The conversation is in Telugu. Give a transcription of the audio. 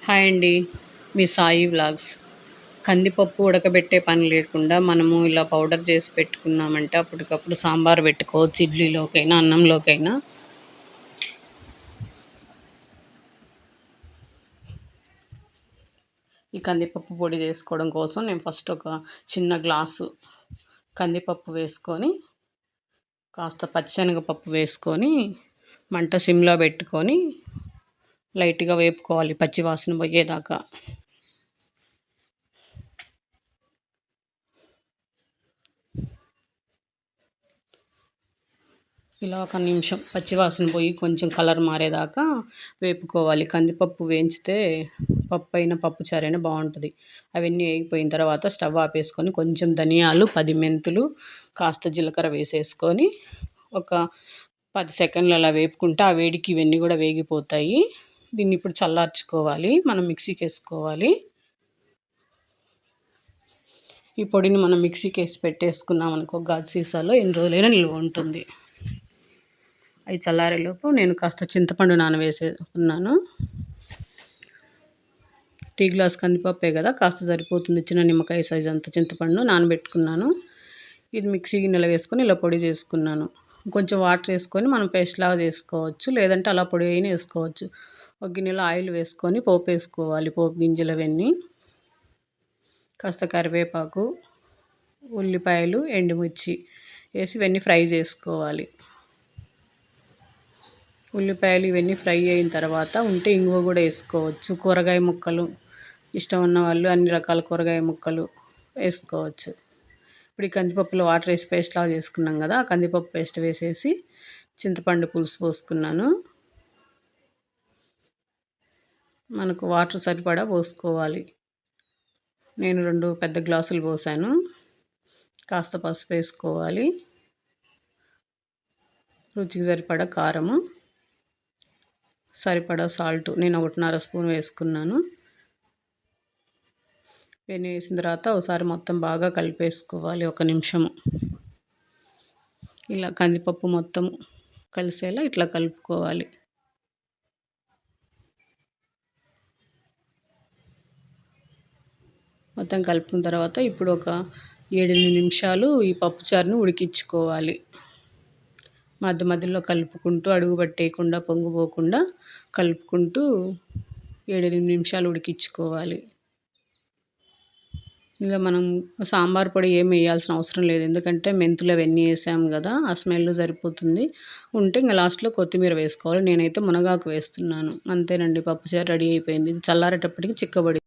హాయ్ అండి. మీ సాయి వ్లాగ్స్. కందిపప్పు ఉడకబెట్టే పని లేకుండా మనము ఇలా పౌడర్ చేసి పెట్టుకున్నామంటే అప్పటికప్పుడు సాంబార్ పెట్టుకోవచ్చు, ఇడ్లీలోకైనా అన్నంలోకైనా. ఈ కందిపప్పు పొడి చేసుకోవడం కోసం నేను ఫస్ట్ ఒక చిన్న గ్లాసు కందిపప్పు వేసుకొని, కాస్త పచ్చిశనగపప్పు వేసుకొని మంట సిమ్లో పెట్టుకొని లైట్గా వేపుకోవాలి పచ్చివాసన పోయేదాకా. ఇలా ఒక నిమిషం పచ్చివాసన పోయి కొంచెం కలర్ మారేదాకా వేపుకోవాలి. కందిపప్పు వేయించితే పప్పు అయినా పప్పుచారు అయినా బాగుంటుంది. అవన్నీ వేగిపోయిన తర్వాత స్టవ్ ఆపేసుకొని కొంచెం ధనియాలు, 10 మెంతులు, కాస్త జీలకర్ర వేసేసుకొని ఒక 10 సెకండ్లు అలా వేపుకుంటే ఆ వేడికి ఇవన్నీ కూడా వేగిపోతాయి. దీన్ని ఇప్పుడు చల్లార్చుకోవాలి, మనం మిక్సీకి వేసుకోవాలి. ఈ పొడిని మనం మిక్సీకి వేసి పెట్టేసుకున్నాం అనుకో, గాజు సీసాలో ఎన్ని రోజులైనా నిల్వ ఉంటుంది. అవి చల్లారేలోపు నేను కాస్త చింతపండు నానవేసుకున్నాను. టీ గ్లాస్ కందిపప్పే కదా, కాస్త సరిపోతుంది. చిన్న నిమ్మకాయ సైజ్ అంత చింతపండు నానబెట్టుకున్నాను. ఇది మిక్సీ గిన్నెలో వేసుకొని ఇలా పొడి చేసుకున్నాను. కొంచెం వాటర్ వేసుకొని మనం పేస్ట్ లాగా చేసుకోవచ్చు, లేదంటే అలా పొడి అయినా వేసుకోవచ్చు. ఒక గిన్నెలో ఆయిల్ వేసుకొని పోపు వేసుకోవాలి, పోపు గింజలు అవన్నీ, కాస్త కరివేపాకు, ఉల్లిపాయలు, ఎండుమిర్చి వేసి ఇవన్నీ ఫ్రై చేసుకోవాలి. ఉల్లిపాయలు ఇవన్నీ ఫ్రై అయిన తర్వాత ఉంటే ఇంగువ కూడా వేసుకోవచ్చు. కూరగాయ ముక్కలు ఇష్టం ఉన్న వాళ్ళు అన్ని రకాల కూరగాయ ముక్కలు వేసుకోవచ్చు. ఇప్పుడు ఈ కందిపప్పులో వాటర్ వేసి పేస్ట్ లాగా చేసుకున్నాం కదా, ఆ కందిపప్పు పేస్ట్ వేసేసి చింతపండు పులుసు పోసుకున్నాను. మనకు వాటర్ సరిపడా పోసుకోవాలి. నేను 2 పెద్ద గ్లాసులు పోసాను. కాస్త పసుపు వేసుకోవాలి, రుచికి సరిపడా కారము, సరిపడా సాల్ట్ నేను 1.5 స్పూన్ వేసుకున్నాను. ఇవన్నీ వేసిన తర్వాత ఒకసారి మొత్తం బాగా కలిపేసుకోవాలి 1 నిమిషము. ఇలా కందిపప్పు మొత్తం కలిసేలా ఇట్లా కలుపుకోవాలి. మొత్తం కలుపుకున్న తర్వాత ఇప్పుడు ఒక 7-8 నిమిషాలు ఈ పప్పుచారుని ఉడికించుకోవాలి. మధ్య మధ్యలో కలుపుకుంటూ, అడుగు పట్టేయకుండా, పొంగిపోకుండా కలుపుకుంటూ 7-8 నిమిషాలు ఉడికించుకోవాలి. ఇలా మనం సాంబార్ పొడి ఏం వేయాల్సిన అవసరం లేదు, ఎందుకంటే మెంతులు అవన్నీ వేసాము కదా, ఆ స్మెల్ సరిపోతుంది. ఉంటే ఇంకా లాస్ట్లో కొత్తిమీర వేసుకోవాలి. నేనైతే మునగాకు వేస్తున్నాను. అంతేనండి, పప్పుచారు రెడీ అయిపోయింది. ఇది చల్లారేటప్పటికి చిక్కబడి